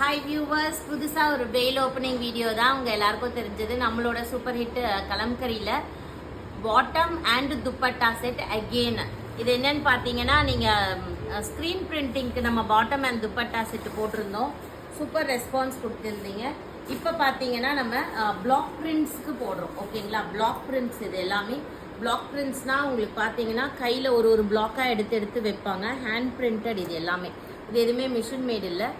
Hi viewers, புதுசாக ஒரு fail opening video தான் உங்கள் எல்லாருக்கும் தெரிஞ்சது. நம்மளோட சூப்பர் ஹிட் கலம்கரியில் bottom and dupatta set again. இது என்னன்னு பார்த்தீங்கன்னா, நீங்கள் ஸ்க்ரீன் பிரிண்டிங்க்கு நம்ம பாட்டம் அண்ட் துப்பட்டா செட்டு போட்டிருந்தோம். சூப்பர் ரெஸ்பான்ஸ் கொடுத்துருந்தீங்க. இப்போ பார்த்தீங்கன்னா நம்ம பிளாக் பிரிண்ட்ஸ்க்கு போடுறோம். ஓகேங்களா, பிளாக் பிரிண்ட்ஸ் இது எல்லாமே. பிளாக் பிரிண்ட்ஸ்னால் உங்களுக்கு பார்த்தீங்கன்னா கையில் ஒரு பிளாக்காக எடுத்து வைப்பாங்க. ஹேண்ட் பிரிண்டட் இது எல்லாமே. இது எதுவுமே மிஷின் மேட் இல்லை.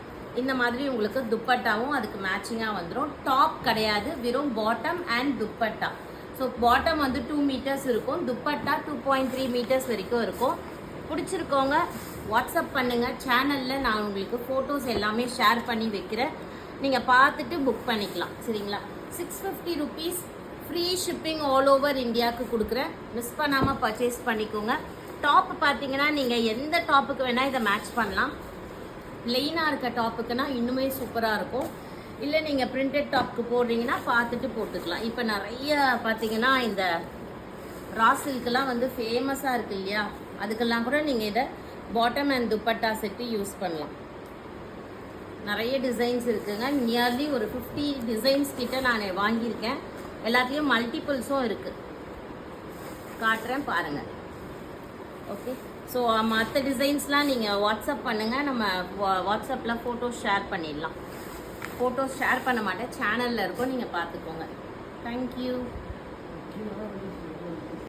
இந்த மாதிரி உங்களுக்கு துப்பட்டாவும் அதுக்கு மேட்சிங்காக வந்துடும். டாப் கிடையாது, வெறும் bottom and dupatta. So bottom வந்து 2 மீட்டர்ஸ் இருக்கும், துப்பட்டா 2.3 மீட்டர்ஸ் வரைக்கும் இருக்கும். பிடிச்சிருக்கோங்க வாட்ஸ்அப் பண்ணுங்கள். சேனலில் நான் உங்களுக்கு ஃபோட்டோஸ் எல்லாமே ஷேர் பண்ணி வைக்கிறேன். நீங்கள் பார்த்துட்டு புக் பண்ணிக்கலாம். சரிங்களா, 650 rupees free shipping all over இந்தியாவுக்கு கொடுக்குறேன். மிஸ் பண்ணாமல் பர்ச்சேஸ் பண்ணிக்கோங்க. டாப் பார்த்தீங்கன்னா நீங்கள் எந்த டாப்புக்கு வேணால் இதை மேட்ச் பண்ணலாம். பிளெயினாக இருக்க டாப்புக்குன்னா இன்னுமே சூப்பராக இருக்கும். இல்லை நீங்கள் பிரிண்டட் டாப்புக்கு போடுறீங்கன்னா பார்த்துட்டு போட்டுக்கலாம். இப்போ நிறைய பார்த்தீங்கன்னா இந்த ரா சில்கெல்லாம் வந்து ஃபேமஸாக இருக்குது இல்லையா, அதுக்கெல்லாம் கூட நீங்கள் இதை bottom and dupatta set use பண்ணலாம். நிறைய டிசைன்ஸ் இருக்குங்க. நியர்லி ஒரு 50 டிசைன்ஸ் கிட்ட நான் வாங்கியிருக்கேன். எல்லாத்தையும் மல்டிபிள்ஸும் இருக்குது. காட்டுறேன் பாருங்கள். ஓகே, ஸோ மற்ற டிசைன்ஸ்லாம் நீங்கள் வாட்ஸ்அப் பண்ணுங்கள். நம்ம வாட்ஸ்அப்பில் ஃபோட்டோஸ் ஷேர் பண்ணிடலாம். ஃபோட்டோஸ் ஷேர் பண்ண மாட்டேன், சேனலில் இருக்கும், நீங்கள் பார்த்துக்கோங்க. தேங்க்யூ.